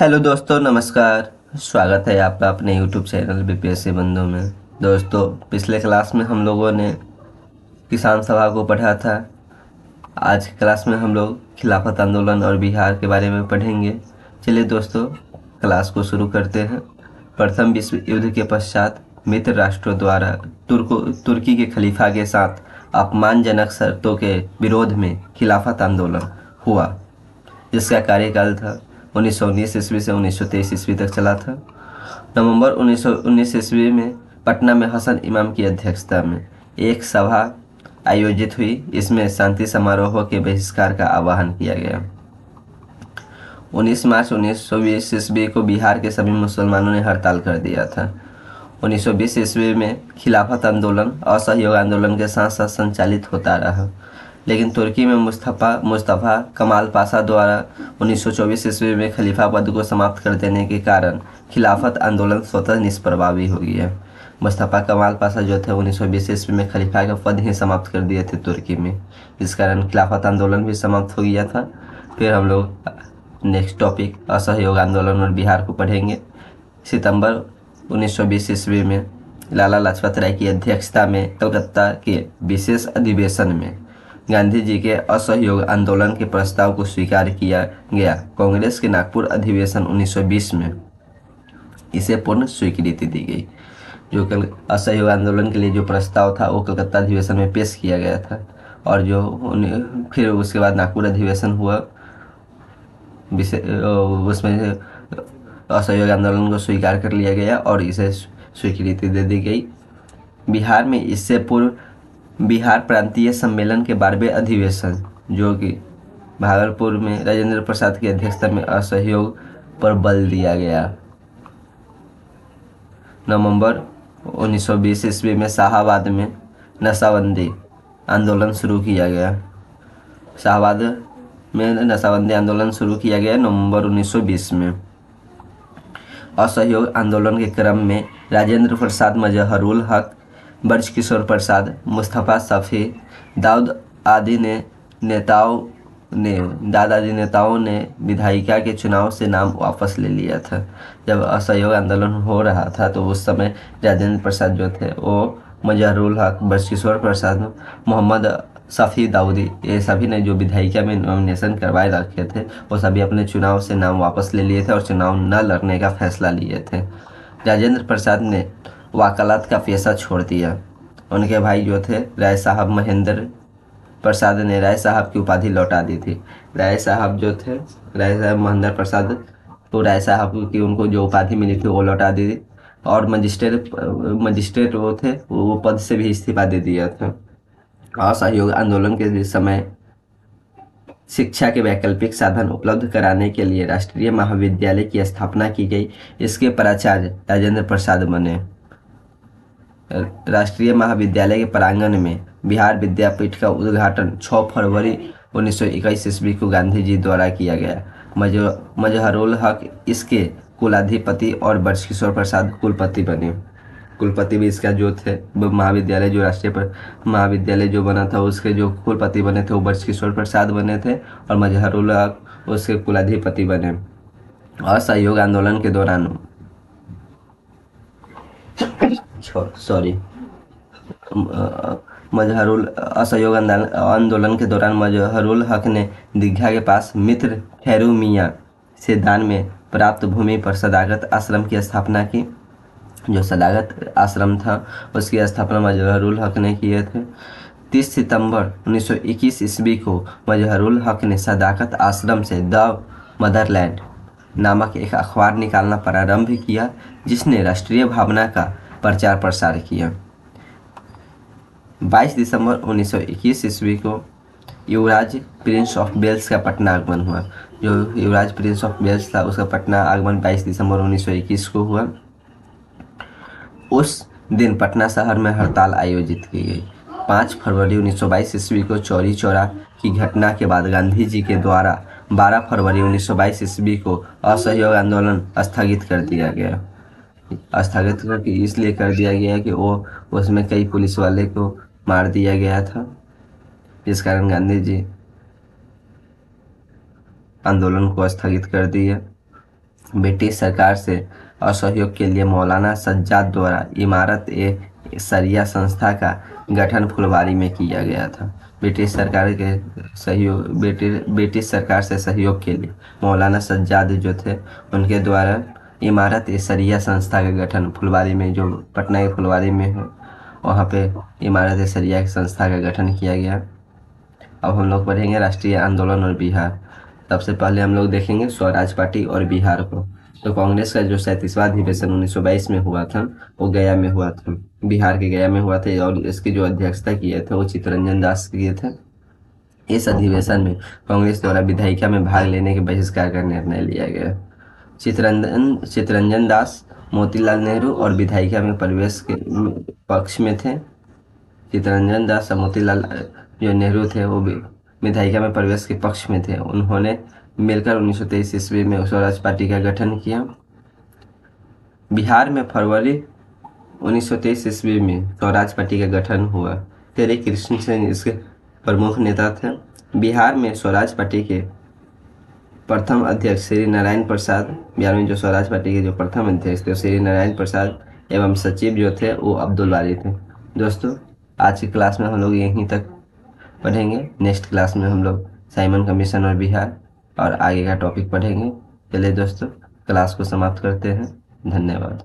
Hello दोस्तों, नमस्कार। स्वागत है आपका अपने यूट्यूब चैनल बीपीएससी बंधु में। दोस्तों, पिछले क्लास में हम लोगों ने किसान सभा को पढ़ा था। आज की क्लास में हम लोग खिलाफत आंदोलन और बिहार के बारे में पढ़ेंगे। चलिए दोस्तों, क्लास को शुरू करते हैं। प्रथम विश्व युद्ध के पश्चात मित्र राष्ट्रों द्वारा तुर्की के खलीफा के साथ अपमानजनक शर्तों के विरोध में खिलाफत आंदोलन हुआ, जिसका कार्यकाल था 1919 ईस्वी से 1923 ईस्वी तक चला था। नवंबर 1919 ईस्वी में पटना में हसन इमाम की अध्यक्षता में एक सभा आयोजित हुई। इसमें शांति समारोह के बहिष्कार का आह्वान किया गया। 19 मार्च 1920 ईस्वी को बिहार के सभी मुसलमानों ने हड़ताल कर दिया था। 1920 ईस्वी में खिलाफत आंदोलन असहयोग आंदोलन के साथ साथ संचालित होता रहा, लेकिन तुर्की में मुस्तफ़ा कमाल पाशा द्वारा 1924 ईस्वी में खलीफा पद को समाप्त कर देने के कारण खिलाफत आंदोलन स्वतः निष्प्रभावी हो गया। मुस्तफ़ा कमाल पाशा जो थे 1920 ईस्वी में खलीफा का पद ही समाप्त कर दिए थे तुर्की में, इस कारण खिलाफत आंदोलन भी समाप्त हो गया था। फिर हम लोग नेक्स्ट टॉपिक असहयोग आंदोलन और बिहार को पढ़ेंगे। सितंबर 1920 ईस्वी में लाला लाजपत राय की अध्यक्षता में कलकत्ता के विशेष अधिवेशन में गांधी जी के असहयोग आंदोलन के प्रस्ताव को स्वीकार किया गया। कांग्रेस के नागपुर अधिवेशन 1920 में इसे पूर्ण स्वीकृति दी गई। जो कल असहयोग आंदोलन के लिए जो प्रस्ताव था वो कलकत्ता अधिवेशन में पेश किया गया था, और जो फिर उसके बाद नागपुर अधिवेशन हुआ, उसमें असहयोग आंदोलन को स्वीकार कर लिया गया और इसे स्वीकृति दे दी गई। बिहार में इससे पूर्व बिहार प्रांतीय सम्मेलन के 12वें अधिवेशन, जो कि भागलपुर में राजेंद्र प्रसाद की अध्यक्षता में असहयोग पर बल दिया गया। नवंबर 1920 ईस्वी में शाहाबाद में नशाबंदी आंदोलन शुरू किया गया। शाहाबाद में नशाबंदी आंदोलन शुरू किया गया नवंबर 1920 में। असहयोग आंदोलन के क्रम में राजेंद्र प्रसाद, मजहरुल हक, ब्रजकिशोर प्रसाद, मुस्तफ़ा शफी, आदि नेताओं ने विधायिका के चुनाव से नाम वापस ले लिया था। जब असहयोग आंदोलन हो रहा था तो उस समय राजेंद्र प्रसाद जो थे वो मजहरुल हक, ब्रजकिशोर प्रसाद, मोहम्मद शफी दाऊदी, ये सभी ने जो विधायिका में नॉमिनेशन करवाए रखे थे वो सभी अपने चुनाव से नाम वापस ले लिए थे और चुनाव न लड़ने का फैसला लिए थे। राजेंद्र प्रसाद ने वकालत का पेशा छोड़ दिया। उनके भाई जो थे राय साहब महेंद्र प्रसाद ने राय साहब की उपाधि लौटा दी थी। राय साहब जो थे, राय साहब महेंद्र प्रसाद, तो राय साहब की उनको जो उपाधि मिली थी वो लौटा दी थी, और मजिस्ट्रेट वो थे, वो पद से भी इस्तीफा दे दिया था। असहयोग आंदोलन के समय शिक्षा के वैकल्पिक साधन उपलब्ध कराने के लिए राष्ट्रीय महाविद्यालय की स्थापना की गई। इसके प्राचार्य राजेंद्र प्रसाद बने। राष्ट्रीय महाविद्यालय के प्रांगण में बिहार विद्यापीठ का उद्घाटन 6 फरवरी 1921 ईस्वी को गांधी जी द्वारा किया गया। मजहरुल हक इसके कुलाधिपति और ब्रजकिशोर प्रसाद कुलपति बने। कुलपति भी इसका जो थे महाविद्यालय, जो राष्ट्रीय महाविद्यालय जो बना था उसके जो कुलपति बने थे वो ब्रजकिशोर प्रसाद बने थे, और मजहरुल हक उसके कुलाधिपति बने। असहयोग आंदोलन के दौरान असहयोग आंदोलन के दौरान मजहरुल हक ने दीघा के पास मित्र ठहरू मियाँ से दान में प्राप्त भूमि पर सदाकत आश्रम की स्थापना की। जो सदाकत आश्रम था उसकी स्थापना मजहरुल हक ने किए थे। 30 सितंबर 1921 ईस्वी को मजहरुल हक ने सदाकत आश्रम से द मदरलैंड नामक एक अखबार निकालना प्रारंभ किया, जिसने राष्ट्रीय भावना का प्रचार प्रसार किया। 22 दिसंबर 1921 ईस्वी को युवराज प्रिंस ऑफ वेल्स का पटना आगमन हुआ। जो युवराज प्रिंस ऑफ वेल्स था उसका पटना आगमन 22 दिसंबर 1921 को हुआ। उस दिन पटना शहर में हड़ताल आयोजित की गई। 5 फरवरी 1922 ईस्वी को चौरी चौरा की घटना के बाद गांधी जी के द्वारा 12 फरवरी 1922 ईस्वी को असहयोग आंदोलन स्थगित कर दिया गया। स्थगित करके इसलिए कर दिया गया कि वो उसमें कई पुलिस वाले को मार दिया गया था, जिस कारण गांधी जी आंदोलन को स्थगित कर दिया। ब्रिटिश सरकार से असहयोग के लिए मौलाना सज्जाद द्वारा इमारत ए सरिया संस्था का गठन फुलवारी में किया गया था। ब्रिटिश सरकार से सहयोग के लिए मौलाना सज्जाद जो थे उनके द्वारा इमारत ए सरिया संस्था का गठन फुलवारी में, जो पटना के फुलवारी में है, वहाँ पे इमारत ए सरिया की संस्था का गठन किया गया। अब हम लोग पढ़ेंगे राष्ट्रीय आंदोलन और बिहार। सबसे पहले हम लोग देखेंगे स्वराज पार्टी और बिहार को। तो कांग्रेस का जो 37वां अधिवेशन 1922 में हुआ था वो गया में हुआ था, बिहार के गया में हुआ था, और इसकी जो अध्यक्षता किए थे वो चित्तरंजन दास किए थे। इस अधिवेशन में कांग्रेस द्वारा विधायिका में भाग लेने के बहिष्कार का निर्णय लिया गया। चित्तरंजन दास मोतीलाल नेहरू और विधायिका में प्रवेश के पक्ष में थे। चित्तरंजन दास और मोतीलाल जो नेहरू थे वो भी विधायिका में प्रवेश के पक्ष में थे। उन्होंने मिलकर 1923 ईस्वी में स्वराज पार्टी का गठन किया। बिहार में फरवरी 1923 ईस्वी में स्वराज पार्टी का गठन हुआ। तेरे कृष्ण सेन इसके प्रमुख नेता थे। बिहार में स्वराज पार्टी के प्रथम अध्यक्ष श्री नारायण प्रसाद, बिहार में जो स्वराज पार्टी के जो प्रथम अध्यक्ष थे श्री नारायण प्रसाद एवं सचिव जो थे वो अब्दुल बारी थे। दोस्तों आज की क्लास में हम लोग यहीं तक पढ़ेंगे। नेक्स्ट क्लास में हम लोग साइमन कमीशन और बिहार और आगे का टॉपिक पढ़ेंगे। चलिए दोस्तों क्लास को समाप्त करते हैं। धन्यवाद।